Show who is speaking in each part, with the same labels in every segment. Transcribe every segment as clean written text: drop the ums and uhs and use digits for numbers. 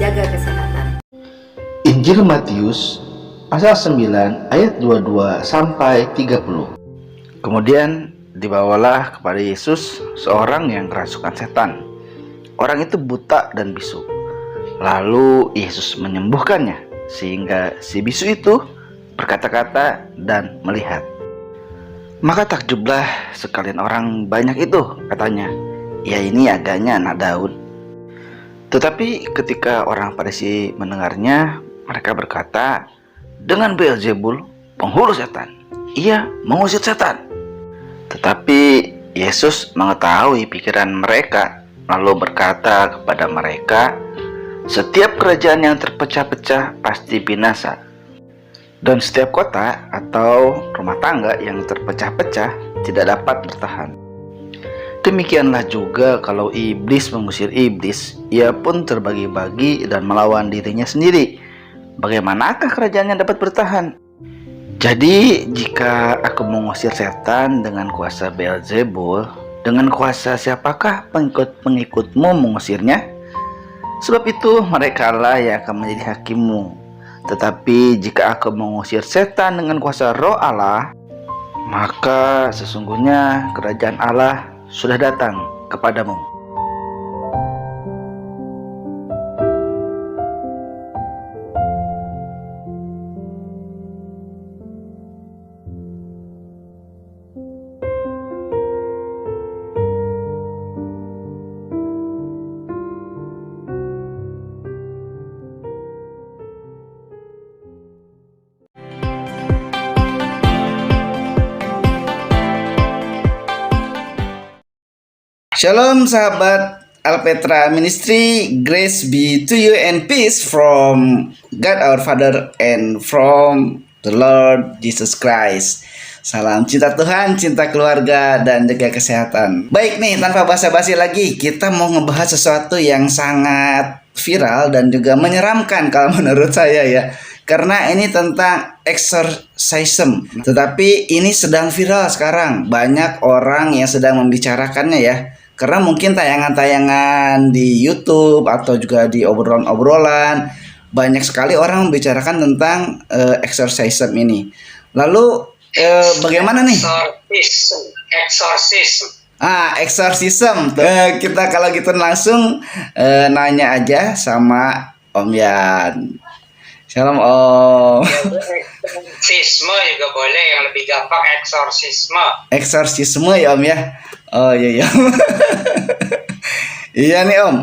Speaker 1: jaga kesehatan.
Speaker 2: Injil Matius pasal 9 ayat 22 sampai 30. Kemudian dibawalah kepada Yesus seorang yang kerasukan setan. Orang itu buta dan bisu. Lalu Yesus menyembuhkannya sehingga si bisu itu berkata-kata dan melihat. Maka takjublah sekalian orang banyak itu, katanya, "Ya, ini agaknya anak Daud." Tetapi ketika orang Farisi mendengarnya, mereka berkata, "Dengan Beelzebul, penghulu setan, ia mengusir setan." Tetapi Yesus mengetahui pikiran mereka, lalu berkata kepada mereka, "Setiap kerajaan yang terpecah-pecah pasti binasa. Dan setiap kota atau rumah tangga yang terpecah-pecah tidak dapat bertahan. Demikianlah juga kalau iblis mengusir iblis, ia pun terbagi-bagi dan melawan dirinya sendiri. Bagaimanakah kerajaannya dapat bertahan? Jadi jika aku mengusir setan dengan kuasa Beelzebul, dengan kuasa siapakah pengikut-pengikutmu mengusirnya? Sebab itu merekalah yang akan menjadi hakimmu. Tetapi jika aku mengusir setan dengan kuasa Roh Allah, maka sesungguhnya kerajaan Allah sudah datang kepadamu."
Speaker 3: Shalom sahabat Alpetra Ministry, grace be to you and peace from God our Father and from the Lord Jesus Christ. Salam cinta Tuhan, cinta keluarga, dan jaga kesehatan. Baik nih, tanpa basa-basi lagi, kita mau ngebahas sesuatu yang sangat viral dan juga menyeramkan kalau menurut saya ya. Karena ini tentang exorcism. Tetapi ini sedang viral sekarang. Banyak orang yang sedang membicarakannya ya. Karena mungkin tayangan-tayangan di YouTube atau juga di obrolan-obrolan, banyak sekali orang membicarakan tentang exorcism ini. Lalu bagaimana nih? Exorcism. Kita kalau gitu langsung nanya aja sama Om Yan. Shalom Om.
Speaker 4: Eksorsisme juga boleh, yang lebih gampang eksorsisme.
Speaker 3: Eksorsisme ya Om ya. Oh iya. Iya nih Om,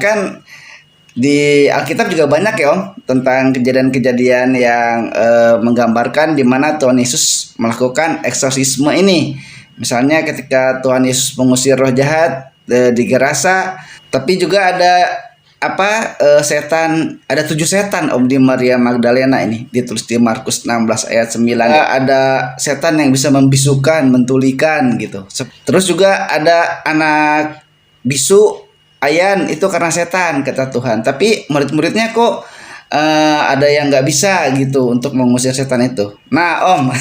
Speaker 3: kan di Alkitab juga banyak ya Om tentang kejadian-kejadian yang menggambarkan di mana Tuhan Yesus melakukan eksorsisme ini. Misalnya ketika Tuhan Yesus mengusir roh jahat di Gerasa, tapi juga ada setan, ada 7 setan Om di Maria Magdalena ini, ditulis di Markus 16 ayat 9. Ada setan yang bisa membisukan, mentulikan gitu. Terus juga ada anak bisu ayan, itu karena setan kata Tuhan. Tapi murid-muridnya kok ada yang nggak bisa gitu untuk mengusir setan itu. Nah Om,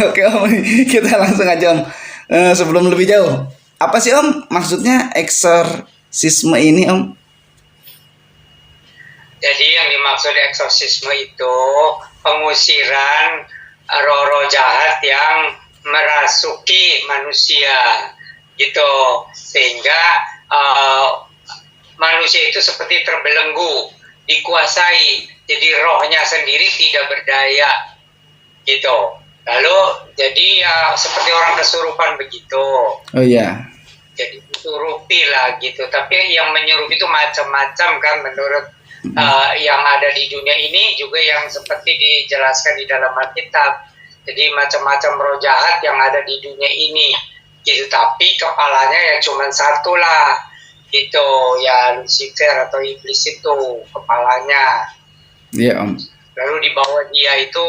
Speaker 3: oke Om, kita langsung aja Om. Sebelum lebih jauh, apa sih Om maksudnya eksorsisme ini Om?
Speaker 4: Jadi yang dimaksud eksorsisme itu pengusiran roh-roh jahat yang merasuki manusia gitu, sehingga manusia itu seperti terbelenggu, dikuasai, jadi rohnya sendiri tidak berdaya gitu. Lalu jadi ya seperti orang kesurupan begitu.
Speaker 3: Oh iya.
Speaker 4: Jadi disurupi lah gitu. Tapi yang menyurup itu macam-macam kan menurut yang ada di dunia ini, juga yang seperti dijelaskan di dalam Alkitab. Jadi macam-macam roh jahat yang ada di dunia ini gitu. Tapi kepalanya ya cuma satu lah gitu, ya Lucifer atau iblis itu kepalanya.
Speaker 3: Iya Om.
Speaker 4: Lalu di bawah dia itu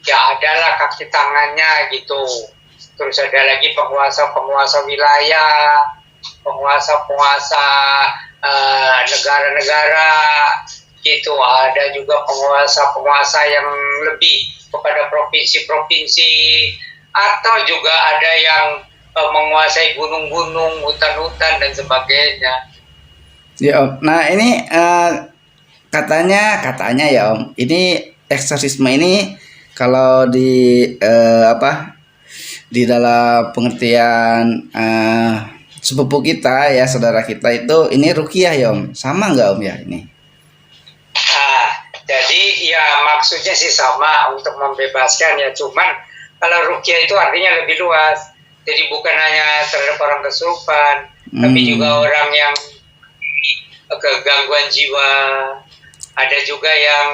Speaker 4: ya adalah kaki tangannya gitu. Terus ada lagi penguasa-penguasa wilayah, penguasa-penguasa negara-negara gitu. Ada juga penguasa-penguasa yang lebih kepada provinsi-provinsi, atau juga ada yang menguasai gunung-gunung, hutan-hutan dan sebagainya.
Speaker 3: Ya Om. Nah ini katanya ya Om, ini eksorsisme ini kalau di di dalam pengertian sepupu kita ya, saudara kita itu ini ruqyah ya Om. Sama nggak Om ya ini?
Speaker 4: Nah, jadi ya maksudnya sih sama untuk membebaskan ya, cuman kalau ruqyah itu artinya lebih luas. Jadi bukan hanya terhadap orang kesurupan, tapi juga orang yang kegangguan jiwa, ada juga yang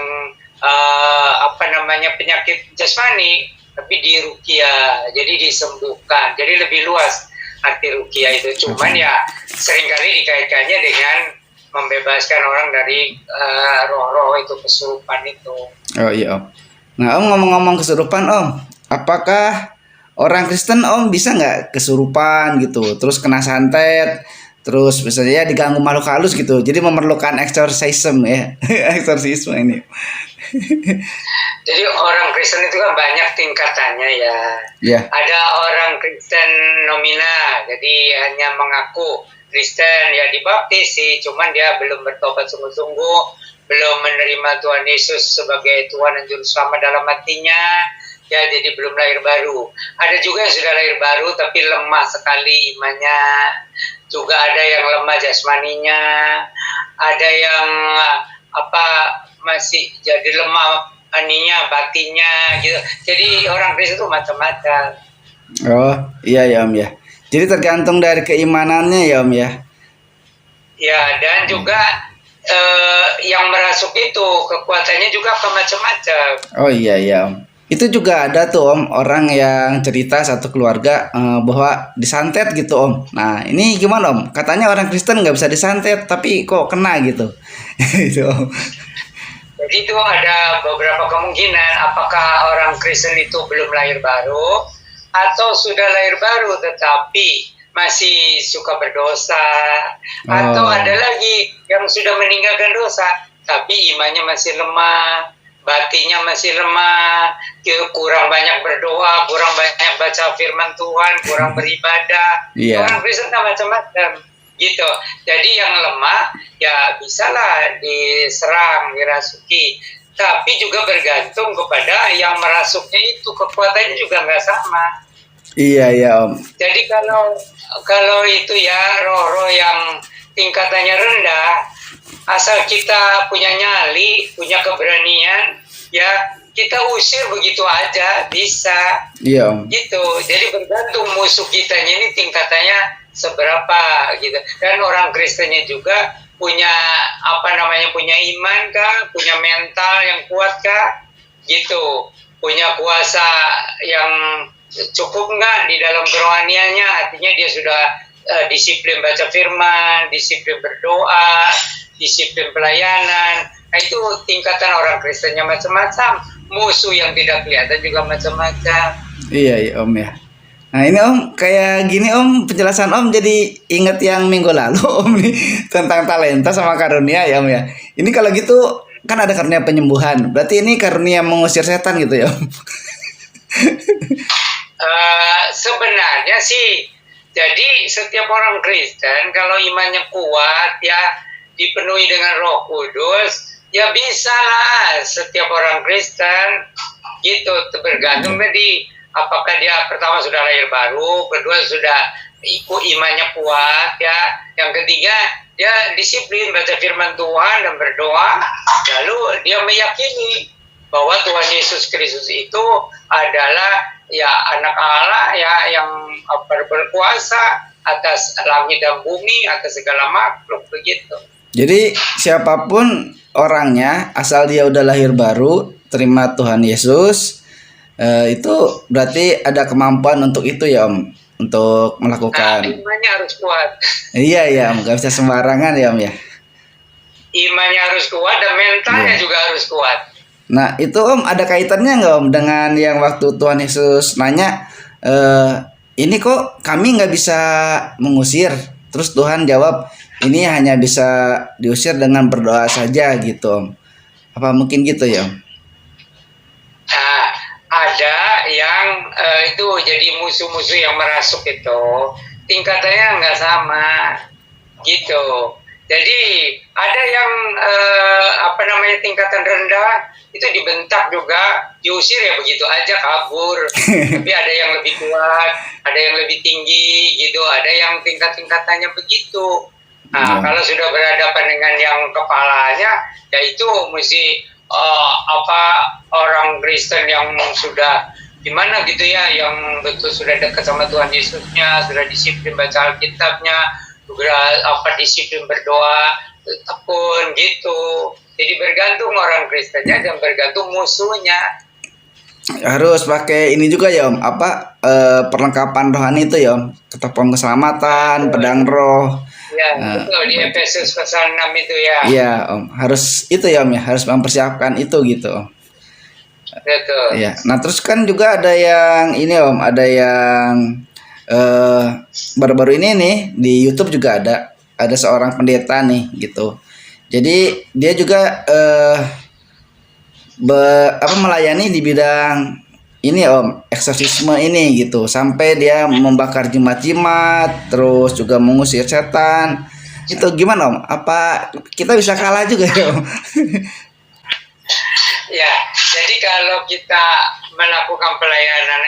Speaker 4: penyakit jasmani, tapi di ruqyah, jadi disembuhkan. Jadi lebih luas arti ruqyah itu. Cuman ya seringkali dikaitkannya dengan membebaskan orang dari roh-roh itu, kesurupan itu.
Speaker 3: Oh iya Om. Nah Om, ngomong-ngomong kesurupan Om, apakah orang Kristen Om bisa nggak kesurupan gitu, terus kena santet, terus misalnya diganggu makhluk halus gitu, jadi memerlukan exorcism ya? Eksorsisme ini.
Speaker 4: Jadi orang Kristen itu kan banyak tingkatannya ya.
Speaker 3: Ya.
Speaker 4: Ada orang Kristen nomina, jadi hanya mengaku Kristen, ya dibaptis sih, cuman dia belum bertobat sungguh-sungguh, belum menerima Tuhan Yesus sebagai Tuhan dan Juru Selamat dalam hatinya, ya jadi belum lahir baru. Ada juga yang sudah lahir baru tapi lemah sekali imannya, juga ada yang lemah jasmaninya, ada yang masih jadi lemah aninya, batinnya gitu. Jadi orang Kristen itu macam-macam.
Speaker 3: Oh iya ya Om ya. Jadi tergantung dari keimanannya ya Om ya.
Speaker 4: Ya, dan juga yang merasuk itu kekuatannya juga macam-macam.
Speaker 3: Oh iya ya Om. Itu juga ada tuh Om, orang yang cerita satu keluarga bahwa disantet gitu Om. Nah ini gimana Om? Katanya orang Kristen nggak bisa disantet, tapi kok kena gitu. Itu Om.
Speaker 4: Jadi itu ada beberapa kemungkinan, apakah orang Kristen itu belum lahir baru atau sudah lahir baru tetapi masih suka berdosa, atau ada lagi yang sudah meninggalkan dosa tapi imannya masih lemah, batinnya masih lemah, kurang banyak berdoa, kurang banyak baca firman Tuhan, kurang beribadah. Orang Kristen macam-macam gitu. Jadi yang lemah ya bisalah diserang, dirasuki, tapi juga bergantung kepada yang merasuknya itu, kekuatannya juga nggak sama.
Speaker 3: Iya ya Om.
Speaker 4: Jadi kalau itu ya roh-roh yang tingkatannya rendah, asal kita punya nyali, punya keberanian, ya kita usir begitu aja bisa.
Speaker 3: Iya Om.
Speaker 4: Gitu. Jadi bergantung musuh kitanya ini tingkatannya seberapa gitu. Dan orang Kristennya juga punya punya iman kah, punya mental yang kuat kah, gitu. Punya kuasa yang cukup nggak di dalam kerohaniannya, artinya dia sudah disiplin baca firman, disiplin berdoa, disiplin pelayanan. Nah itu tingkatan orang Kristennya macam-macam, musuh yang tidak kelihatan juga macam-macam.
Speaker 3: Iya Om ya. Nah ini Om, kayak gini Om, penjelasan Om jadi inget yang minggu lalu Om nih tentang talenta sama karunia ya Om ya. Ini kalau gitu kan ada karunia penyembuhan, berarti ini karunia mengusir setan gitu ya Om.
Speaker 4: Sebenarnya sih, jadi setiap orang Kristen kalau imannya kuat ya, dipenuhi dengan Roh Kudus, ya bisa lah setiap orang Kristen gitu. Tergantung tadi apakah dia pertama sudah lahir baru, kedua sudah imannya kuat ya, yang ketiga dia disiplin baca firman Tuhan dan berdoa, lalu dia meyakini bahwa Tuhan Yesus Kristus itu adalah ya anak Allah ya, yang berkuasa atas langit dan bumi, atas segala makhluk, begitu.
Speaker 3: Jadi siapapun orangnya, asal dia udah lahir baru, terima Tuhan Yesus, itu berarti ada kemampuan untuk itu ya Om, untuk melakukan.
Speaker 4: Imannya harus kuat.
Speaker 3: Iya ya Om, gak bisa sembarangan ya Om ya.
Speaker 4: Imannya harus kuat dan mentalnya juga harus kuat.
Speaker 3: Nah itu Om, ada kaitannya nggak Om dengan yang waktu Tuhan Yesus nanya, ini kok kami nggak bisa mengusir? Terus Tuhan jawab, ini hanya bisa diusir dengan berdoa saja gitu Om. Apa mungkin gitu ya Om?
Speaker 4: Nah, ada yang itu jadi musuh-musuh yang merasuk itu tingkatannya nggak sama gitu. Jadi ada yang tingkatan rendah itu dibentak juga, diusir ya begitu aja kabur. Tapi ada yang lebih kuat, ada yang lebih tinggi gitu, ada yang tingkatannya begitu. Nah, kalau sudah berhadapan dengan yang kepalanya, ya itu mesti orang Kristen yang sudah gimana gitu ya, yang betul sudah dekat sama Tuhan Yesusnya, sudah disiplin baca Alkitabnya, sudah disiplin berdoa, tekun gitu. Jadi bergantung orang Kristennya dan bergantung musuhnya.
Speaker 3: Harus pakai ini juga ya Om, perlengkapan rohani itu ya Om, ketopong keselamatan, pedang roh.
Speaker 4: Ya, betul di Efesus pasal 6 itu ya.
Speaker 3: Iya Om, harus itu ya Om ya, harus mempersiapkan itu gitu Om.
Speaker 4: Betul.
Speaker 3: Iya. Nah terus kan juga ada yang ini Om, ada yang baru-baru ini nih di YouTube juga ada seorang pendeta nih gitu. Jadi dia juga melayani di bidang ini Om, eksorsisme ini gitu, sampai dia membakar jimat-jimat, terus juga mengusir setan. Itu gimana Om? Apa kita bisa kalah juga ya Om?
Speaker 4: Ya, jadi kalau kita melakukan pelayanan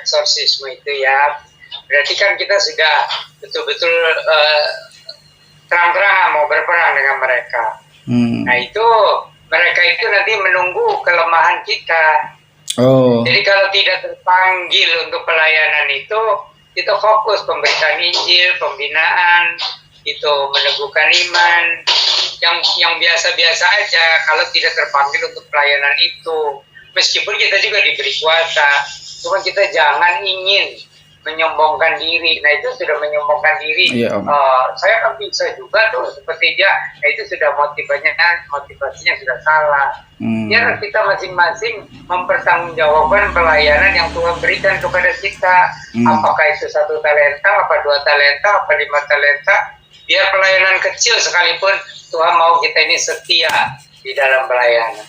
Speaker 4: eksorsisme itu ya, berarti kan kita sudah betul-betul terang-terangan mau berperang dengan mereka. Nah itu mereka itu nanti menunggu kelemahan kita. Jadi kalau tidak terpanggil untuk pelayanan itu, kita fokus pemberitaan Injil, pembinaan, itu meneguhkan iman, yang biasa-biasa aja. Kalau tidak terpanggil untuk pelayanan itu, meskipun kita juga diberi kuasa, cuma kita jangan ingin menyombongkan diri. Nah itu sudah menyombongkan diri.
Speaker 3: Iya, Om.
Speaker 4: Saya kan bisa juga tuh seperti dia. Nah itu sudah motivasinya sudah salah. Biar kita masing-masing mempertanggungjawabkan pelayanan yang Tuhan berikan kepada kita. Apakah itu 1 talenta, apa 2 talenta, apa 5 talenta. Biar pelayanan kecil sekalipun Tuhan mau kita ini setia di dalam pelayanan.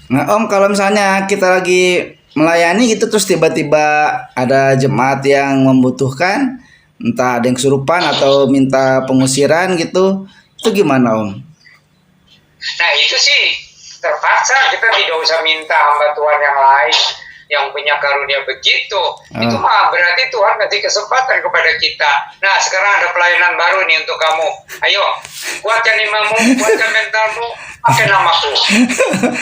Speaker 3: Nah Om, kalau misalnya kita lagi melayani gitu terus tiba-tiba ada jemaat yang membutuhkan, entah ada yang kesurupan atau minta pengusiran gitu, itu gimana Om?
Speaker 4: Nah itu sih terpaksa, kita tidak usah minta hamba Tuhan yang lain yang punya karunia begitu. Itu mah berarti Tuhan kasih kesempatan kepada kita. Nah sekarang ada pelayanan baru nih untuk kamu. Ayo kuatkan imanmu, kuatkan mentalmu, pakai namaku,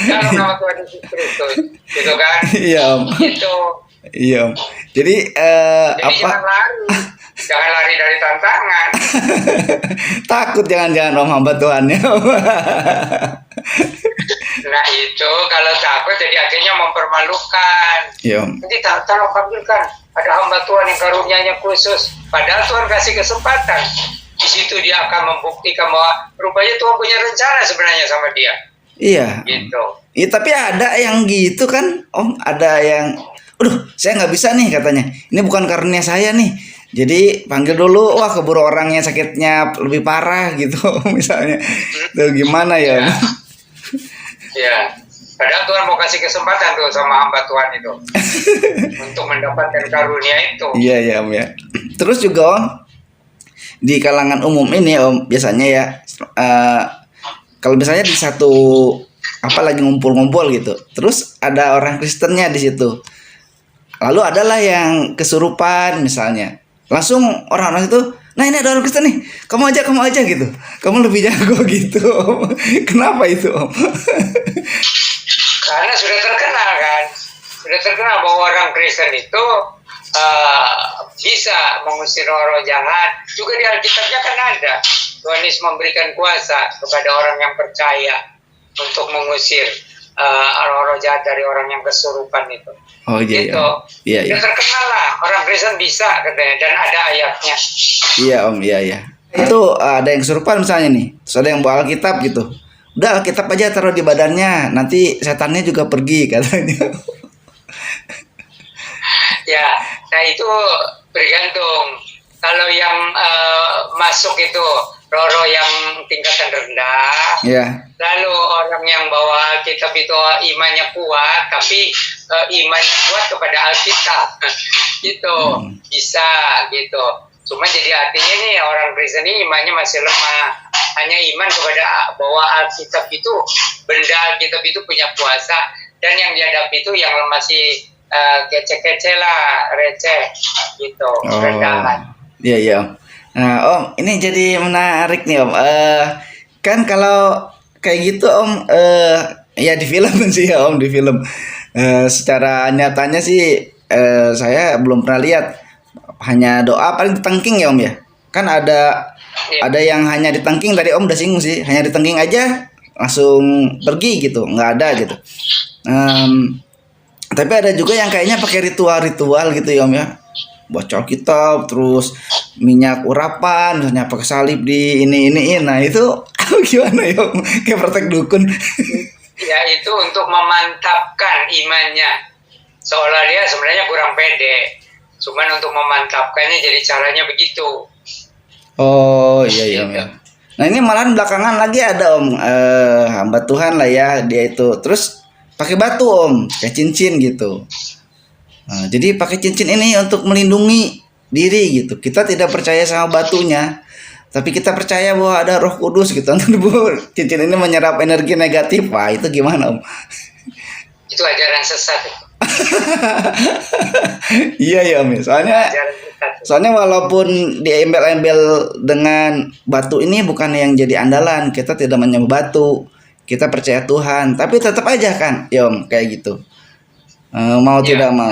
Speaker 4: dalam nama Tuhan Yesus Kristus, gitu kan?
Speaker 3: Iya Om.
Speaker 4: Gitu.
Speaker 3: Iya Om. Jadi
Speaker 4: jangan lari dari tantangan.
Speaker 3: Takut jangan-jangan Om hamba Tuhan ya.
Speaker 4: Nah itu kalau takut jadi akhirnya mempermalukan.
Speaker 3: Iya Om.
Speaker 4: Nanti tolong panggilkan ada hamba Tuhan yang karunianya khusus. Padahal Tuhan kasih kesempatan. Di situ dia akan membuktikan bahwa rupanya Tuhan punya rencana sebenarnya sama dia.
Speaker 3: Iya.
Speaker 4: Gitu.
Speaker 3: Iya tapi ada yang gitu kan Om, ada yang, saya nggak bisa nih katanya. Ini bukan karunia saya nih. Jadi panggil dulu, wah keburu orangnya sakitnya lebih parah gitu misalnya. Tuh gimana ya Om?
Speaker 4: Ya. Padahal Tuhan mau kasih kesempatan tuh sama hamba Tuhan itu untuk mendapatkan karunia itu.
Speaker 3: Iya ya Om ya. Terus juga Om, di kalangan umum ini Om biasanya ya kalau misalnya di satu lagi ngumpul-ngumpul gitu, terus ada orang Kristennya di situ, lalu adalah yang kesurupan misalnya, langsung orang-orang itu, nah ini ada orang Kristen nih, kamu aja gitu, kamu lebih jago gitu Om. Kenapa itu Om?
Speaker 4: Karena sudah terkenal bahwa orang Kristen itu bisa mengusir roh-roh jahat. Juga di Alkitabnya kan ada Tuhan Yesus memberikan kuasa kepada orang yang percaya untuk mengusir roh-roh jahat dari orang yang kesurupan itu.
Speaker 3: Oh iya.
Speaker 4: Gitu.
Speaker 3: Iya.
Speaker 4: Dan terkenal lah orang Kristen bisa katanya, dan ada ayatnya.
Speaker 3: Iya Om, iya. Itu ada yang kesurupan misalnya nih, terus ada yang bawa Alkitab gitu. Udah Alkitab aja taruh di badannya, nanti setannya juga pergi katanya.
Speaker 4: Ya, nah itu bergantung. Kalau yang masuk itu roh-roh yang tingkatan rendah, lalu orang yang bawa kitab itu imannya kuat, tapi imannya kuat kepada Alkitab, gitu bisa gitu. Cuma jadi artinya nih orang Kristen ini imannya masih lemah. Hanya iman kepada bahwa Alkitab itu, benda Alkitab itu punya kuasa, dan yang dihadapi itu yang masih kece-kece lah, receh gitu, rendahan.
Speaker 3: Iya iya Om. Nah Om, ini jadi menarik nih Om. Kan kalau kayak gitu Om, ya di film sih ya Om, di film. Secara nyatanya sih saya belum pernah lihat. Hanya doa paling ditengking ya Om ya. Kan ada yang hanya ditengking, tadi Om udah singgung sih, hanya ditengking aja langsung pergi gitu, nggak ada gitu. Tapi ada juga yang kayaknya pakai ritual-ritual gitu ya Om ya, baca kitab terus minyak urapan, misalnya pakai salib di ini. Nah itu gimana ya Om? Kayak praktek dukun.
Speaker 4: Ya itu untuk memantapkan imannya, seolah dia sebenarnya kurang pede. Cuman untuk memantapkannya jadi caranya begitu.
Speaker 3: Oh iya Om ya. Nah ini malahan belakangan lagi ada Om, hamba Tuhan lah ya dia itu, terus pakai batu Om, kayak cincin gitu. Nah, jadi pakai cincin ini untuk melindungi diri gitu. Kita tidak percaya sama batunya, tapi kita percaya bahwa ada Roh Kudus gitu. Nanti cincin ini menyerap energi negatif. Wah itu gimana Om?
Speaker 4: Itu ajaran sesat.
Speaker 3: Iya ya Om. Soalnya walaupun diembel-embel dengan batu ini bukan yang jadi andalan, kita tidak menyembah batu, kita percaya Tuhan, tapi tetap aja kan, ya Om kayak gitu. Mau ya, tidak mau.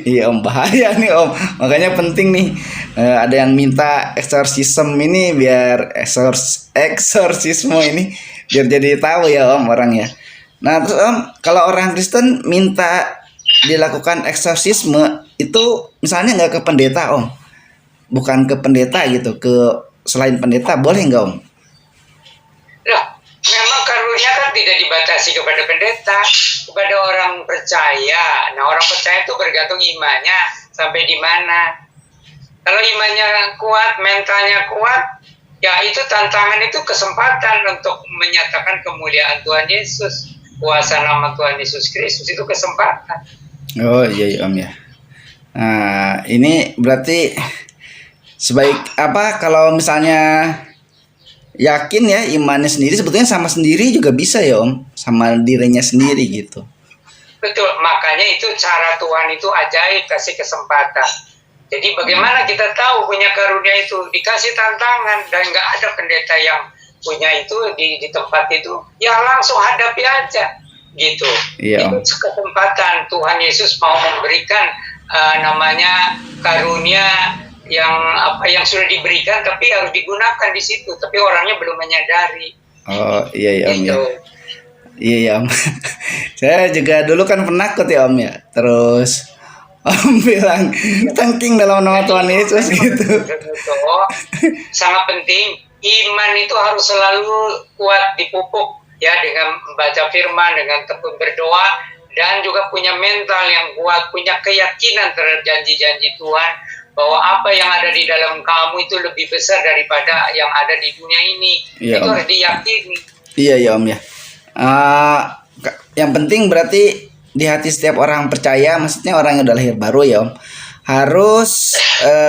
Speaker 3: Iya Om, bahaya nih Om. Makanya penting nih, ada yang minta eksorsisme ini biar eksorsisme ini biar jadi tahu ya Om orangnya. Nah terus Om, kalau orang Kristen minta dilakukan eksorsisme itu misalnya nggak ke pendeta Om, bukan ke pendeta gitu, ke selain pendeta, boleh nggak Om?
Speaker 4: Loh, memang karunia kan tidak dibatasi kepada pendeta, kepada orang percaya. Nah orang percaya itu bergantung imannya sampai di mana. Kalau imannya kuat, mentalnya kuat, ya itu tantangan, itu kesempatan untuk menyatakan kemuliaan Tuhan Yesus. Kuasa nama Tuhan Yesus Kristus itu kesempatan.
Speaker 3: Oh iya Om ya. Nah ini berarti sebaik apa kalau misalnya yakin ya imannya sendiri, sebetulnya sama sendiri juga bisa ya Om, sama dirinya sendiri gitu.
Speaker 4: Betul, makanya itu cara Tuhan itu ajaib, kasih kesempatan. Jadi bagaimana kita tahu punya karunia itu? Dikasih tantangan, dan nggak ada pendeta yang punya itu di tempat itu, ya langsung hadapi aja gitu.
Speaker 3: Iya.
Speaker 4: Itu kesempatan Tuhan Yesus mau memberikan namanya karunia yang sudah diberikan, tapi harus digunakan di situ, tapi orangnya belum menyadari.
Speaker 3: Oh iya Om
Speaker 4: gitu.
Speaker 3: ya. Iya Om. Saya juga dulu kan penakut ya Om ya, terus Om bilang tengking dalam nama Tuhan Yesus gitu.
Speaker 4: Sangat penting. Iman itu harus selalu kuat dipupuk ya, dengan membaca firman, dengan tekun berdoa, dan juga punya mental yang kuat, punya keyakinan terhadap janji-janji Tuhan, bahwa apa yang ada di dalam kamu itu lebih besar daripada yang ada di dunia ini. Iya, itu Om. Harus diyakini.
Speaker 3: Iya ya Om ya. Yang penting berarti di hati setiap orang percaya, maksudnya orang yang udah lahir baru ya Om, harus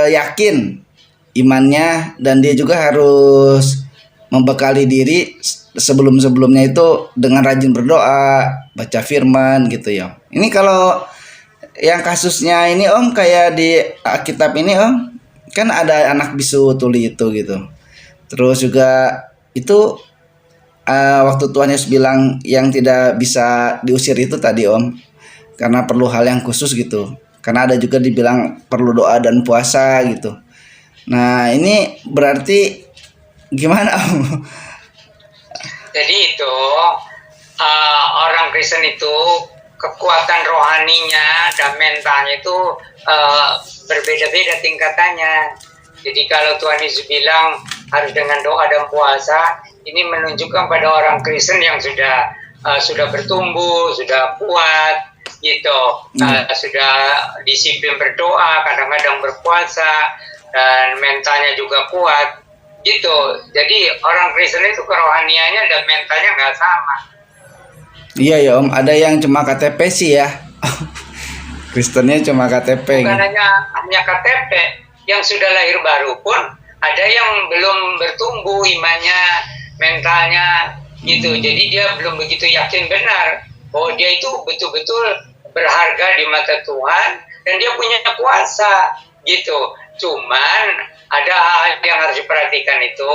Speaker 3: yakin imannya, dan dia juga harus membekali diri sebelumnya itu dengan rajin berdoa, baca firman gitu ya. Ini kalau yang kasusnya ini Om, kayak di Alkitab ini Om, kan ada anak bisu tuli itu gitu. Terus juga itu waktu Tuhan Yesus bilang yang tidak bisa diusir itu tadi Om, karena perlu hal yang khusus gitu. Karena ada juga dibilang perlu doa dan puasa gitu. Nah ini berarti gimana Om?
Speaker 4: Jadi itu orang Kristen itu kekuatan rohaninya dan mentalnya itu berbeda-beda tingkatannya. Jadi kalau Tuhan Yesus bilang harus dengan doa dan puasa, ini menunjukkan pada orang Kristen yang sudah bertumbuh, sudah kuat gitu, sudah disiplin berdoa, kadang-kadang berpuasa, dan mentalnya juga kuat gitu. Jadi orang Kristen itu kerohaniannya dan mentalnya nggak sama. Iya
Speaker 3: ya Om, ada yang cuma KTP sih ya. Kristennya cuma KTP.
Speaker 4: Bukan hanya KTP, yang sudah lahir baru pun ada yang belum bertumbuh imannya, mentalnya gitu. Jadi dia belum begitu yakin benar bahwa dia itu betul-betul berharga di mata Tuhan dan dia punya kuasa gitu. Cuman ada hal yang harus diperhatikan itu,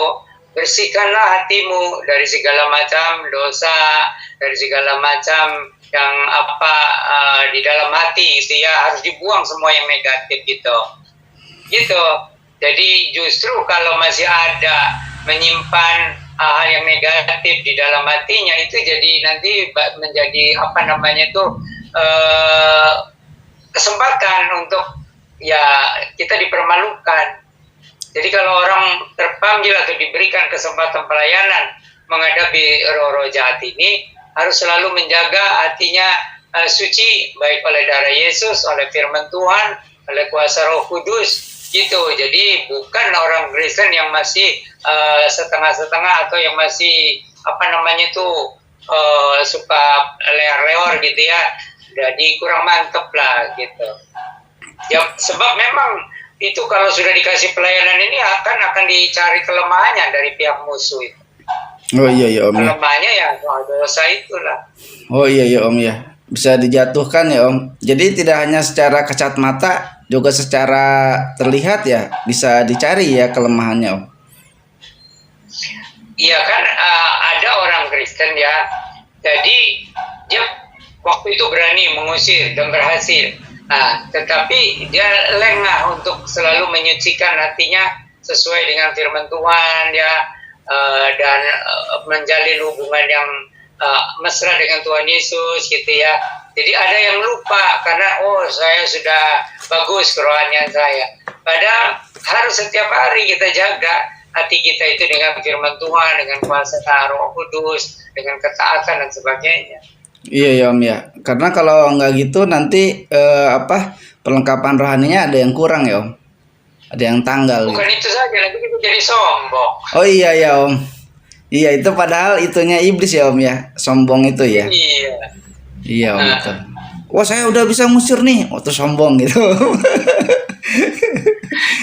Speaker 4: bersihkanlah hatimu dari segala macam dosa, dari segala macam yang di dalam hati gitu ya, harus dibuang semua yang negatif gitu. Jadi justru kalau masih ada menyimpan hal yang negatif di dalam hatinya, itu jadi nanti menjadi kesempatan untuk ya kita dipermalukan. Jadi kalau orang terpanggil atau diberikan kesempatan pelayanan menghadapi roh-roh jahat ini, harus selalu menjaga hatinya suci, baik oleh darah Yesus, oleh firman Tuhan, oleh kuasa Roh Kudus, gitu. Jadi bukan orang Kristen yang masih setengah-setengah atau yang masih suka leor-leor gitu ya. Jadi kurang mantep lah gitu. Ya sebab memang itu kalau sudah dikasih pelayanan ini akan dicari kelemahannya dari pihak musuh itu.
Speaker 3: Oh iya Om ya.
Speaker 4: Kelemahannya ya soal dosa itulah.
Speaker 3: Oh iya Om ya. Bisa dijatuhkan ya Om. Jadi tidak hanya secara kasat mata, juga secara terlihat ya bisa dicari ya kelemahannya Om.
Speaker 4: Iya kan, ada orang Kristen ya. Jadi dia waktu itu berani mengusir dan berhasil. Tetapi dia lengah untuk selalu menyucikan hatinya sesuai dengan firman Tuhan ya, dan menjalin hubungan yang mesra dengan Tuhan Yesus gitu ya. Jadi ada yang lupa karena saya sudah bagus kerohanian saya. Padahal harus setiap hari kita jaga hati kita itu dengan firman Tuhan, dengan kuasa Roh Kudus, dengan ketaatan dan sebagainya.
Speaker 3: Iya ya Om ya. Karena kalau nggak gitu nanti perlengkapan rohaninya ada yang kurang ya Om. Ada yang tanggal.
Speaker 4: Bukan
Speaker 3: gitu.
Speaker 4: itu saja, nanti kita jadi sombong.
Speaker 3: Oh iya ya Om. Iya itu padahal itunya iblis ya Om ya. Sombong itu ya.
Speaker 4: Iya.
Speaker 3: Iya Om betul. Wah saya udah bisa ngusir nih. Tuh sombong gitu.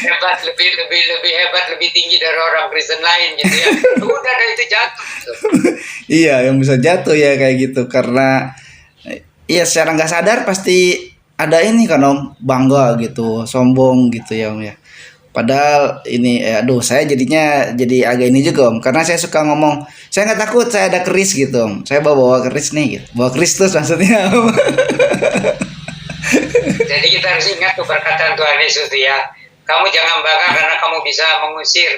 Speaker 4: Hebat, lebih hebat, lebih tinggi dari orang Kristen lain gitu ya. Udah ada itu jatuh. Gitu.
Speaker 3: Iya yang bisa jatuh ya kayak gitu karena iya secara nggak sadar pasti ada ini kan Om, bangga gitu, sombong gitu ya Om ya. Padahal ini saya jadinya jadi agak ini juga Om, karena saya suka ngomong saya nggak takut, saya ada keris gitu Om, saya bawa keris nih gitu, bawa Kristus maksudnya Om.
Speaker 4: Jadi kita harus ingat tuh perkataan Tuhan Yesus ya, kamu jangan bangga karena kamu bisa mengusir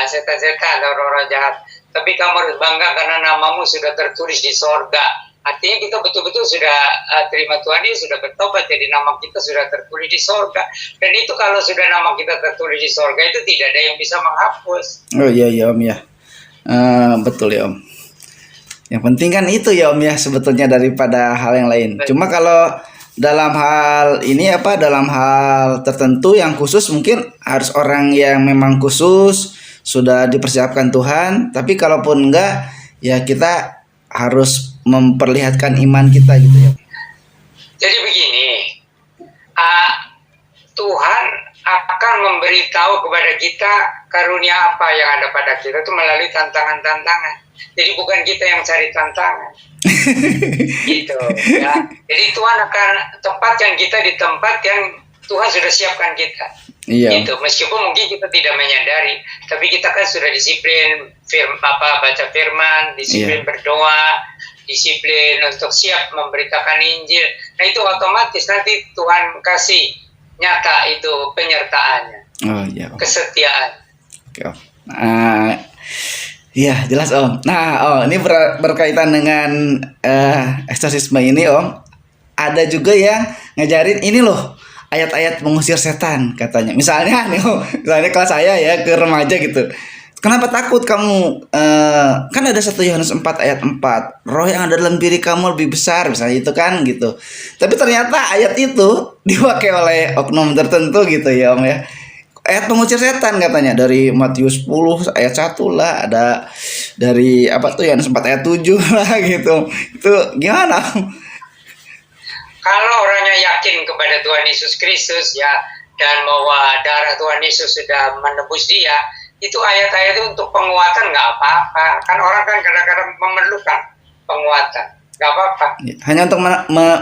Speaker 4: setan-setan atau roh-roh jahat, tapi kamu harus bangga karena namamu sudah tertulis di sorga. Artinya kita betul-betul sudah terima Tuhan, dia sudah bertobat, jadi nama kita sudah tertulis di sorga. Dan itu kalau sudah nama kita tertulis di sorga, itu tidak ada yang bisa menghapus.
Speaker 3: Oh iya Om ya, betul ya Om. Yang penting kan itu ya Om ya sebetulnya daripada hal yang lain. Cuma kalau dalam hal ini dalam hal tertentu yang khusus mungkin harus orang yang memang khusus sudah dipersiapkan Tuhan. Tapi kalaupun enggak, ya kita harus memperlihatkan iman kita gitu ya.
Speaker 4: Jadi begini, Tuhan akan memberitahu kepada kita karunia apa yang ada pada kita itu melalui tantangan-tantangan. Jadi bukan kita yang cari tantangan. Gitu ya. Jadi Tuhan akan tempatkan kita di tempat yang Tuhan sudah siapkan kita.
Speaker 3: Iya.
Speaker 4: Gitu. Meskipun mungkin kita tidak menyadari, tapi kita kan sudah disiplin baca firman, disiplin berdoa, disiplin untuk siap memberitakan Injil. Nah itu otomatis nanti Tuhan kasih nyata itu penyertaannya.
Speaker 3: Oh iya.
Speaker 4: Kesetiaan.
Speaker 3: Oke Om. Iya jelas Om. Nah ini berkaitan dengan eksorsisme ini Om. Ada juga yang ngajarin ini loh, ayat-ayat mengusir setan katanya. Misalnya nih Om, misalnya kelas saya ya ke remaja gitu. Kenapa takut kamu? Kan ada 1 Yohanes 4 ayat 4. Roh yang ada dalam diri kamu lebih besar, misalnya itu kan gitu. Tapi ternyata ayat itu dipakai oleh oknum tertentu gitu ya Om ya. Ayat pengusir setan katanya dari Matius 10 ayat 1 lah, ada dari Yohanes 4 ayat 7 lah gitu. Itu gimana?
Speaker 4: Kalau orangnya yakin kepada Tuhan Yesus Kristus ya, dan bahwa darah Tuhan Yesus sudah menebus dia, itu ayat-ayat itu untuk penguatan nggak apa-apa. Kan orang kan kadang-kadang memerlukan penguatan, nggak apa-apa.
Speaker 3: Hanya untuk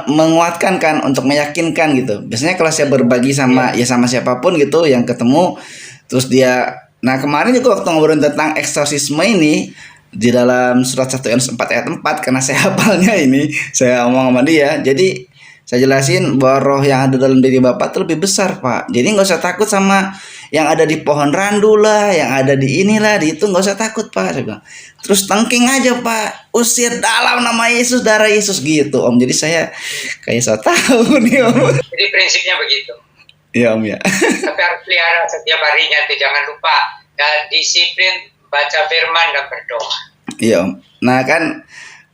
Speaker 3: menguatkan kan, untuk meyakinkan gitu. Biasanya kalau saya berbagi sama sama siapapun gitu yang ketemu, terus dia, nah kemarin juga waktu ngobrolin tentang eksorsisme ini di dalam surat 1 Yohanes 4 ayat 4, karena saya hafalnya ini, saya omong sama dia. Jadi saya jelasin bahwa roh yang ada dalam diri Bapak itu lebih besar, Pak. Jadi nggak usah takut sama yang ada di pohon randu lah, yang ada di inilah, di itu, nggak usah takut, Pak. Saya bilang. Terus tengking aja, Pak. Usir dalam nama Yesus, darah Yesus gitu, Om. Jadi saya kayak so tahu nih, Om.
Speaker 4: Jadi prinsipnya begitu.
Speaker 3: Iya, Om ya.
Speaker 4: Tapi harus pelihara setiap harinya tuh, jangan lupa dan disiplin baca firman dan berdoa.
Speaker 3: Iya, Om. Nah kan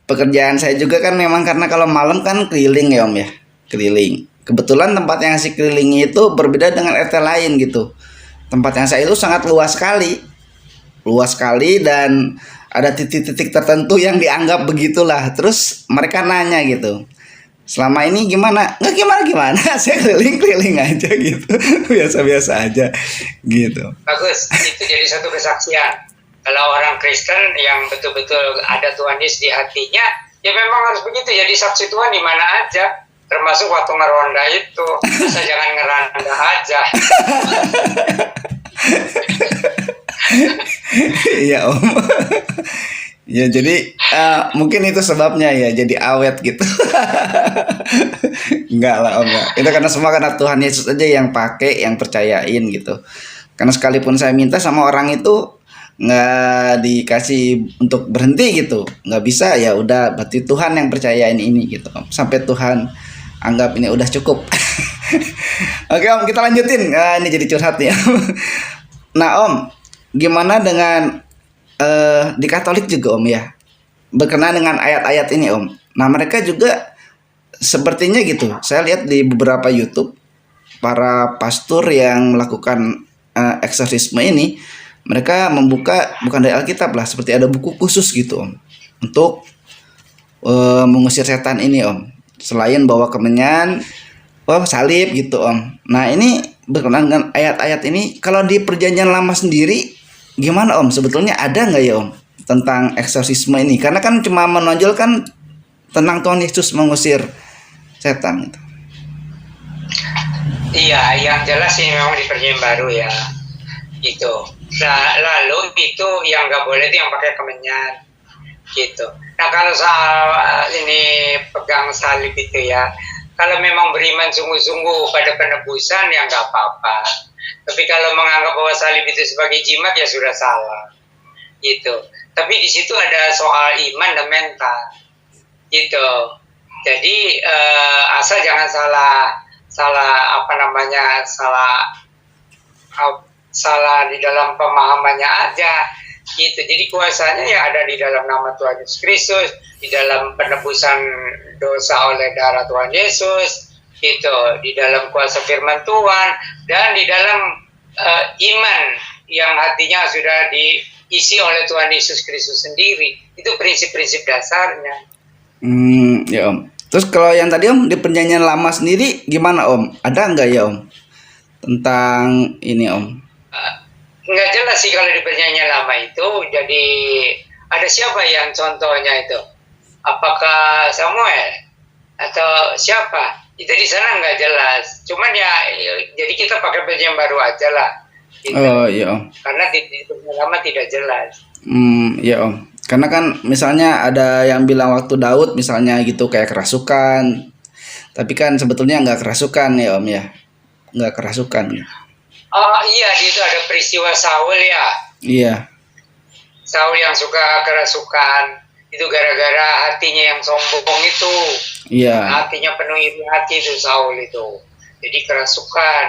Speaker 3: pekerjaan saya juga kan memang karena kalau malam kan keliling ya, Om ya. Keliling. Kebetulan tempat yang saya kelilingi itu berbeda dengan RT lain gitu. Tempat yang saya itu sangat luas sekali. Luas sekali dan ada titik-titik tertentu yang dianggap begitulah. Terus mereka nanya gitu. Selama ini gimana? Nggak gimana-gimana. Saya keliling-keliling aja gitu. Biasa-biasa aja gitu.
Speaker 4: Bagus, itu jadi satu kesaksian. Kalau orang Kristen yang betul-betul ada Tuhan Yesus di hatinya, ya memang harus begitu. Jadi saksi Tuhan di mana aja. Termasuk waktu ngeronda itu, masa jangan ngeranda aja.
Speaker 3: Iya, Om. Ya jadi mungkin itu sebabnya ya jadi awet gitu. Enggak lah, Om ya. Itu karena semua karena Tuhan Yesus aja yang pakai, yang percayain gitu. Karena sekalipun saya minta sama orang itu nggak dikasih untuk berhenti gitu, nggak bisa, ya udah berarti Tuhan yang percayain ini gitu, Om. Sampai Tuhan anggap ini udah cukup. Oke, Om, kita lanjutin. Ini jadi curhat ya. Nah, Om, gimana dengan di Katolik juga, Om ya? Berkenaan dengan ayat-ayat ini, Om. Nah, mereka juga sepertinya gitu. Saya lihat di beberapa YouTube para pastor yang melakukan eksorsisme ini, mereka membuka bukan dari Alkitab lah, seperti ada buku khusus gitu, Om, untuk mengusir setan ini, Om. Selain bawa kemenyan, salib gitu, Om. Nah ini berkenaan dengan ayat-ayat ini, kalau di Perjanjian Lama sendiri gimana, Om? Sebetulnya ada nggak ya, Om, tentang eksorsisme ini? Karena kan cuma menonjolkan tentang Tuhan Yesus mengusir setan gitu.
Speaker 4: Iya, yang jelas ini memang di Perjanjian Baru ya, gitu. Nah, lalu itu yang nggak boleh itu yang pakai kemenyan, gitu. Nah kalau soal ini pegang salib itu ya, kalau memang beriman sungguh-sungguh pada penebusan ya nggak apa-apa. Tapi kalau menganggap bahwa salib itu sebagai jimat ya sudah salah, gitu. Tapi di situ ada soal iman dan mental, gitu. Jadi asal jangan salah di dalam pemahamannya aja. Gitu. Jadi kuasanya ya ada di dalam nama Tuhan Yesus Kristus, di dalam penebusan dosa oleh darah Tuhan Yesus, gitu, di dalam kuasa firman Tuhan, dan di dalam iman yang hatinya sudah diisi oleh Tuhan Yesus Kristus sendiri. Itu prinsip-prinsip dasarnya.
Speaker 3: Ya, Om. Terus kalau yang tadi, Om, di Perjanjian Lama sendiri gimana, Om? Ada nggak ya, Om, tentang ini, Om?
Speaker 4: Nggak jelas sih kalau di Perjanjian Lama itu. Jadi ada siapa yang contohnya itu? Apakah Samuel atau siapa? Itu di sana nggak jelas. Cuman ya jadi kita pakai Perjanjian Baru aja lah. Gitu.
Speaker 3: Oh iya, Om.
Speaker 4: Karena di Perjanjian Lama tidak jelas.
Speaker 3: Ya, Om. Karena kan misalnya ada yang bilang waktu Daud misalnya gitu kayak kerasukan. Tapi kan sebetulnya nggak kerasukan ya, Om ya. Nggak kerasukan.
Speaker 4: Oh iya, di itu ada peristiwa Saul ya.
Speaker 3: Iya.
Speaker 4: Saul yang suka kerasukan itu gara-gara hatinya yang sombong itu.
Speaker 3: Iya.
Speaker 4: Hatinya penuh iri hati itu Saul itu. Jadi kerasukan.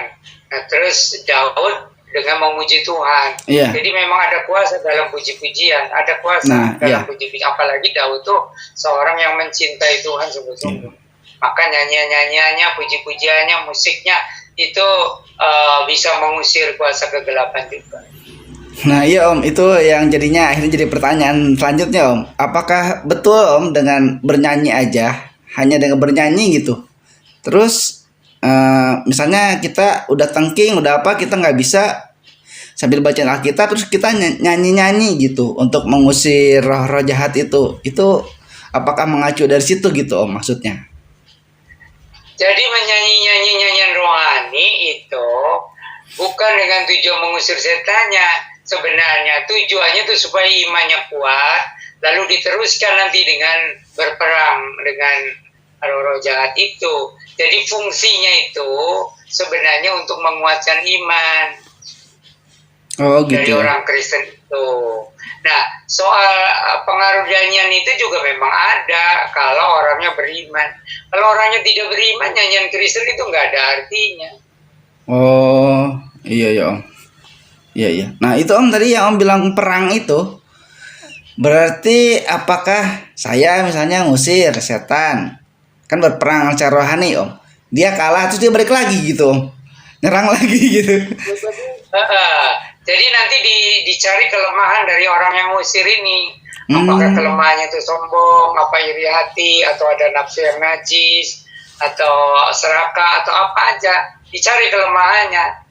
Speaker 4: Nah terus Daud dengan memuji Tuhan.
Speaker 3: Iya.
Speaker 4: Jadi memang ada kuasa dalam puji-pujian. Ada kuasa dalam puji-pujian. Apalagi Daud tuh seorang yang mencintai Tuhan sungguh-sungguh. Maka nyanyian-nyanyiannya, puji-pujiannya, musiknya itu bisa mengusir kuasa kegelapan juga.
Speaker 3: Nah iya, Om, itu yang jadinya akhirnya jadi pertanyaan selanjutnya, Om. Apakah betul, Om, dengan bernyanyi aja, hanya dengan bernyanyi gitu, terus misalnya kita udah tengking, udah apa, kita nggak bisa sambil baca Alkitab terus kita nyanyi-nyanyi gitu untuk mengusir roh-roh jahat itu. Itu apakah mengacu dari situ gitu Om maksudnya?
Speaker 4: Jadi menyanyi nyanyian rohani itu bukan dengan tujuan mengusir setannya. Sebenarnya tujuannya itu supaya imannya kuat, lalu diteruskan nanti dengan berperang dengan roh-roh jahat itu. Jadi fungsinya itu sebenarnya untuk menguatkan iman dari
Speaker 3: Gitu.
Speaker 4: orang Kristen itu. Nah, soal pengaruh nyanyian itu juga memang ada kalau orangnya beriman. Kalau orangnya tidak beriman, nyanyian Kristen itu nggak ada artinya.
Speaker 3: Iya ya Om. Iya. Nah itu Om tadi yang Om bilang perang itu, berarti apakah saya misalnya ngusir setan, kan berperang secara rohani Om, dia kalah terus dia balik lagi gitu Om, nyerang lagi gitu.
Speaker 4: Jadi nanti dicari kelemahan dari orang yang ngusir ini. Apakah kelemahannya itu sombong, apa iri hati, atau ada nafsu yang najis, atau serakah, atau apa aja. Dicari kelemahannya.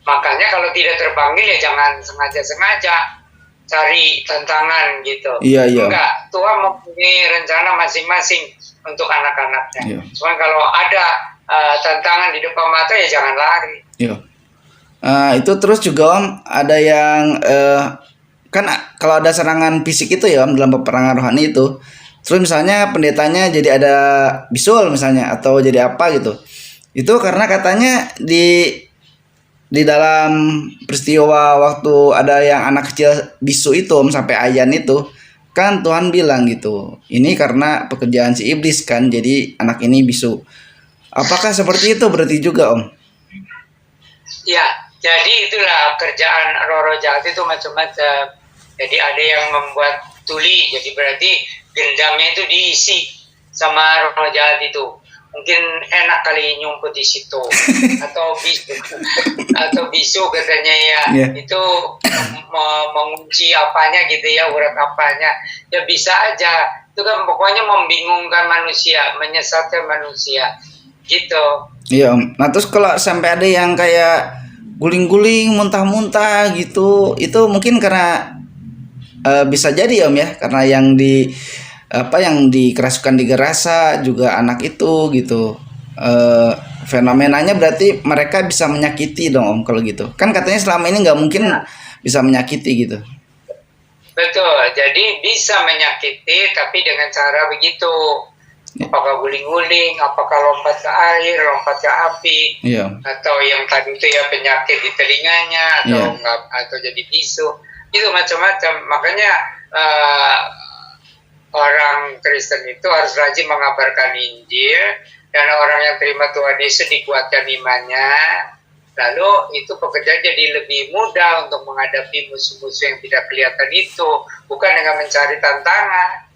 Speaker 4: Makanya kalau tidak terpanggil ya jangan sengaja-sengaja cari tantangan gitu.
Speaker 3: Iya.
Speaker 4: Enggak, Tuhan mempunyai rencana masing-masing untuk anak-anaknya.
Speaker 3: Iya.
Speaker 4: Cuman kalau ada tantangan di depan mata ya jangan lari.
Speaker 3: Iya. Itu terus juga Om ada yang kan kalau ada serangan fisik itu ya Om dalam peperangan rohani itu, terus misalnya pendetanya jadi ada bisul misalnya atau jadi apa gitu, itu karena katanya di dalam peristiwa waktu ada yang anak kecil bisu itu Om sampai ayan itu, kan Tuhan bilang gitu, ini karena pekerjaan si iblis kan, jadi anak ini bisu. Apakah seperti itu berarti juga Om?
Speaker 4: Ya, jadi itulah kerjaan roh-roh jahat itu macam-macam. Jadi ada yang membuat tuli, jadi berarti gendangnya itu diisi sama roh jahat itu. Mungkin enak kali nyumput di situ, atau bisu katanya ya.
Speaker 3: Yeah.
Speaker 4: Itu mengunci apanya gitu ya, urat apanya. Ya bisa aja. Itu kan pokoknya membingungkan manusia, menyesatkan manusia, gitu.
Speaker 3: Iya Om. Nah terus kalau sampai ada yang kayak guling-guling, muntah-muntah gitu, itu mungkin karena bisa jadi Om ya, karena yang yang dikerasukan di gerasa juga anak itu gitu. Fenomenanya berarti mereka bisa menyakiti dong Om kalau gitu. Kan katanya selama ini nggak mungkin bisa menyakiti gitu.
Speaker 4: Betul, jadi bisa menyakiti tapi dengan cara begitu. Apakah guling-guling, apakah lompat ke air, lompat ke api,
Speaker 3: Iya.
Speaker 4: atau yang tadi itu ya penyakit di telinganya, atau jadi bisu, itu macam-macam. Makanya orang Kristen itu harus rajin mengabarkan Injil, dan orang yang terima Tuhan Yesus dikuatkan imannya, lalu itu pekerjaan jadi lebih mudah untuk menghadapi musuh-musuh yang tidak kelihatan itu, bukan dengan mencari tantangan,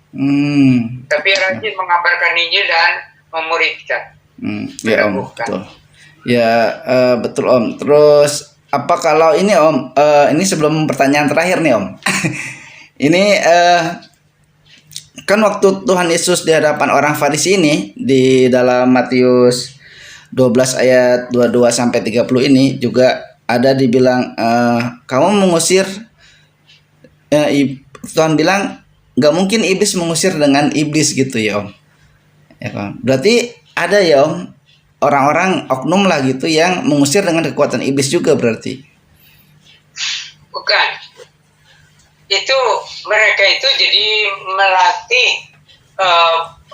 Speaker 4: tapi rajin mengabarkan Injil dan memuridkan.
Speaker 3: Ya Om, betul. Ya betul Om. Terus apa kalau ini Om, ini sebelum pertanyaan terakhir nih Om. Ini kan waktu Tuhan Yesus di hadapan orang Farisi ini di dalam Matius 12 ayat 22 sampai 30 ini juga ada dibilang kamu mengusir, Tuhan bilang nggak mungkin iblis mengusir dengan iblis gitu ya Om. Ya kan? Berarti ada ya Om orang-orang oknum lah gitu yang mengusir dengan kekuatan iblis juga berarti.
Speaker 4: Bukan. Itu mereka itu jadi melatih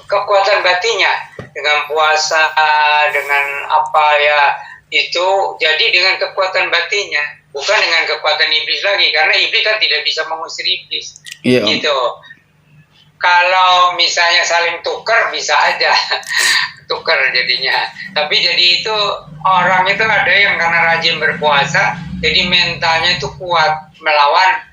Speaker 4: kekuatan batinnya dengan puasa, dengan apa ya, itu jadi dengan kekuatan batinnya, bukan dengan kekuatan iblis lagi, karena iblis kan tidak bisa mengusir iblis.
Speaker 3: Iya,
Speaker 4: Gitu. Kalau misalnya saling tukar bisa aja tukar jadinya, tapi jadi itu orang itu ada yang karena rajin berpuasa jadi mentalnya itu kuat melawan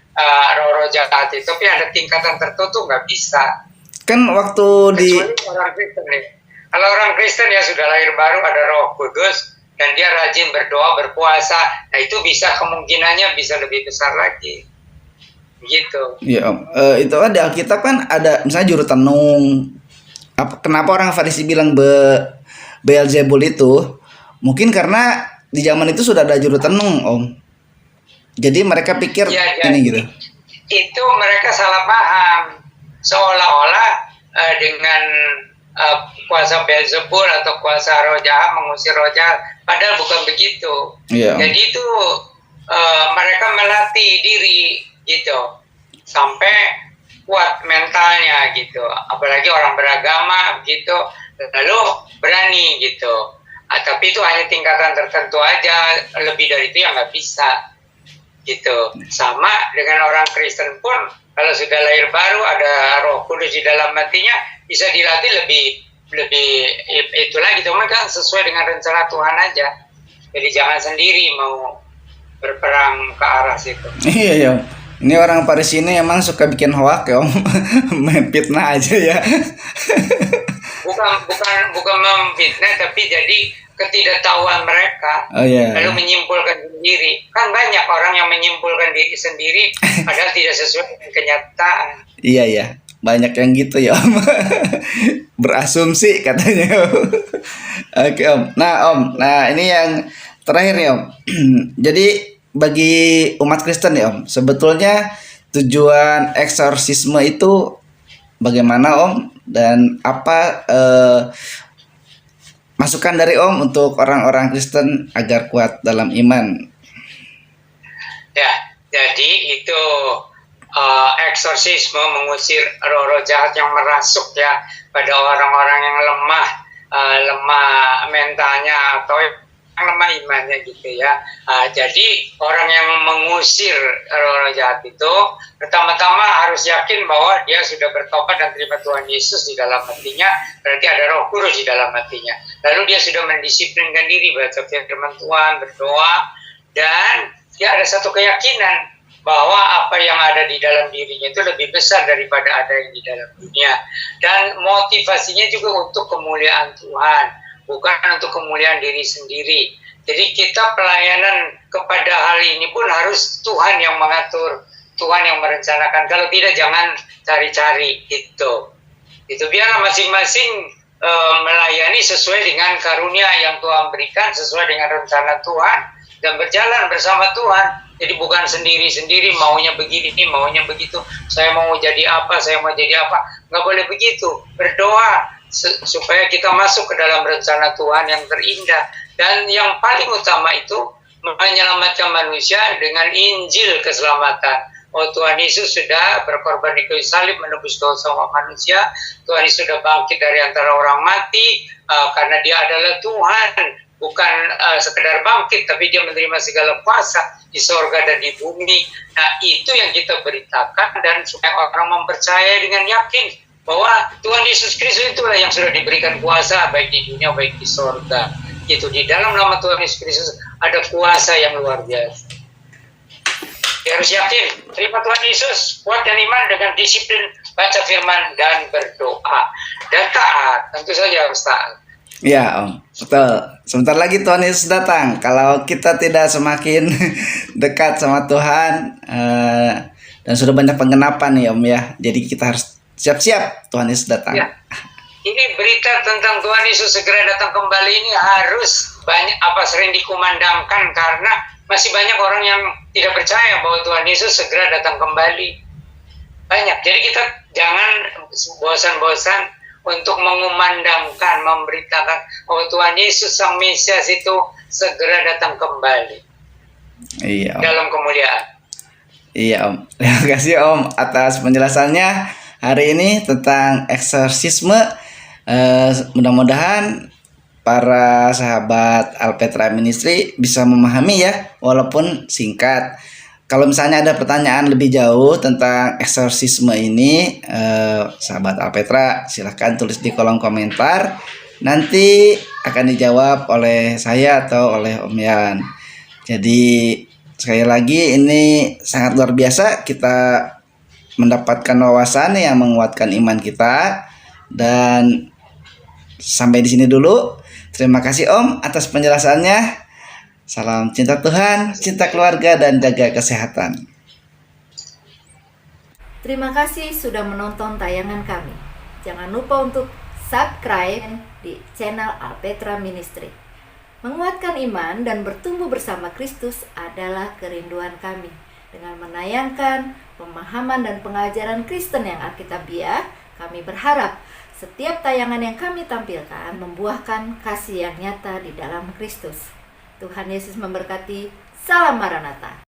Speaker 4: roh-roh jahat itu, tapi ada tingkatan tertentu nggak bisa.
Speaker 3: Kan waktu
Speaker 4: kecuali orang Kristen nih. Kalau orang Kristen ya sudah lahir baru, ada Roh Kudus dan dia rajin berdoa, berpuasa, nah itu bisa kemungkinannya bisa lebih besar lagi. Gitu.
Speaker 3: Ya Om, itu kan di Alkitab kan ada misalnya juru tenung. Kenapa orang Farisi bilang Beelzebul itu? Mungkin karena di zaman itu sudah ada juru tenung, Om. Jadi mereka pikir
Speaker 4: Ya,
Speaker 3: ini gitu.
Speaker 4: itu mereka salah paham, seolah-olah dengan kuasa Beelzebul atau kuasa roh jahat mengusir roh jahat, padahal bukan begitu.
Speaker 3: Iya.
Speaker 4: Jadi itu mereka melatih diri gitu sampai kuat mentalnya gitu, apalagi orang beragama gitu, lalu berani gitu. Tapi itu hanya tingkatan tertentu aja, lebih dari itu ya nggak bisa gitu. Sama dengan orang Kristen pun, kalau sudah lahir baru ada Roh Kudus di dalam hatinya, bisa dilatih lebih itu lagi. Cuma kan sesuai dengan rencana Tuhan aja. Jadi jangan sendiri mau berperang ke arah situ.
Speaker 3: Iya, ya. Ini orang Paris ini emang suka bikin hoak ya, Om. Main fitnah aja ya.
Speaker 4: Bukan memfitnah, tapi jadi ketidaktahuan mereka.
Speaker 3: Oh iya.
Speaker 4: Lalu menyimpulkan sendiri. Kan banyak orang yang menyimpulkan diri sendiri padahal tidak sesuai dengan kenyataan.
Speaker 3: Iya ya, banyak yang gitu ya, Om. Berasumsi katanya. Oke, Om. Nah ini yang terakhir nih, Om. Jadi bagi umat Kristen ya, Om, sebetulnya tujuan eksorsisme itu bagaimana, Om? Dan apa masukan dari Om untuk orang-orang Kristen agar kuat dalam iman?
Speaker 4: Ya, jadi itu eksorsisme mengusir roh-roh jahat yang merasuk ya pada orang-orang yang lemah mentalnya atau yang lemah imannya gitu ya. Jadi orang yang mengusir roh-roh jahat itu pertama-tama harus yakin bahwa dia sudah bertobat dan terima Tuhan Yesus di dalam hatinya, berarti ada Roh Kudus di dalam hatinya. Lalu dia sudah mendisiplinkan diri baca firman Tuhan, berdoa, dan dia ada satu keyakinan bahwa apa yang ada di dalam dirinya itu lebih besar daripada ada yang di dalam dunia. Dan motivasinya juga untuk kemuliaan Tuhan, bukan untuk kemuliaan diri sendiri. Jadi kita pelayanan kepada hal ini pun harus Tuhan yang mengatur, Tuhan yang merencanakan. Kalau tidak jangan cari-cari itu. Itu biarlah masing-masing melayani sesuai dengan karunia yang Tuhan berikan, sesuai dengan rencana Tuhan, dan berjalan bersama Tuhan. Jadi bukan sendiri-sendiri maunya begini, maunya begitu. Saya mau jadi apa, saya mau jadi apa. Nggak boleh begitu. Berdoa supaya kita masuk ke dalam rencana Tuhan yang terindah. Dan yang paling utama itu menyelamatkan manusia dengan Injil keselamatan. Oh, Tuhan Yesus sudah berkorban di kayu salib menebus dosa manusia. Tuhan Yesus sudah bangkit dari antara orang mati karena Dia adalah Tuhan. Bukan sekedar bangkit, tapi Dia menerima segala kuasa di sorga dan di bumi. Nah, itu yang kita beritakan, dan supaya orang mempercayai dengan yakin bahwa Tuhan Yesus Kristus itulah yang sudah diberikan kuasa baik di dunia baik di sorga. Itu di dalam nama Tuhan Yesus Kristus ada kuasa yang luar biasa. Dia harus yakin, terima Tuhan Yesus, kuatkan iman dengan disiplin baca firman dan berdoa. Dan taat, tentu saja harus taat.
Speaker 3: Ya, Om, betul. Sebentar lagi Tuhan Yesus datang. Kalau kita tidak semakin dekat sama Tuhan, dan sudah banyak penggenapan ya, Om ya. Jadi kita harus siap-siap Tuhan Yesus datang.
Speaker 4: Ya. Ini berita tentang Tuhan Yesus segera datang kembali ini harus sering dikumandangkan, karena masih banyak orang yang tidak percaya bahwa Tuhan Yesus segera datang kembali. Banyak. Jadi kita jangan bosan-bosan untuk mengumandangkan, memberitakan bahwa Tuhan Yesus Sang Mesias itu segera datang kembali.
Speaker 3: Iya, Om.
Speaker 4: Dalam kemuliaan.
Speaker 3: Iya, Om. Terima kasih Om atas penjelasannya hari ini tentang eksorsisme. Mudah-mudahan para sahabat Alpetra Ministry bisa memahami ya, walaupun singkat. Kalau misalnya ada pertanyaan lebih jauh tentang eksorsisme ini, sahabat Alpetra silahkan tulis di kolom komentar. Nanti akan dijawab oleh saya atau oleh Om Yan. Jadi sekali lagi ini sangat luar biasa, kita mendapatkan wawasan yang menguatkan iman kita. Dan sampai di sini dulu. Terima kasih Om atas penjelasannya. Salam cinta Tuhan, cinta keluarga, dan jaga kesehatan.
Speaker 1: Terima kasih sudah menonton tayangan kami. Jangan lupa untuk subscribe di channel Alpetra Ministry. Menguatkan iman dan bertumbuh bersama Kristus adalah kerinduan kami. Dengan menayangkan pemahaman dan pengajaran Kristen yang alkitabiah, kami berharap setiap tayangan yang kami tampilkan membuahkan kasih yang nyata di dalam Kristus. Tuhan Yesus memberkati. Salam Maranatha.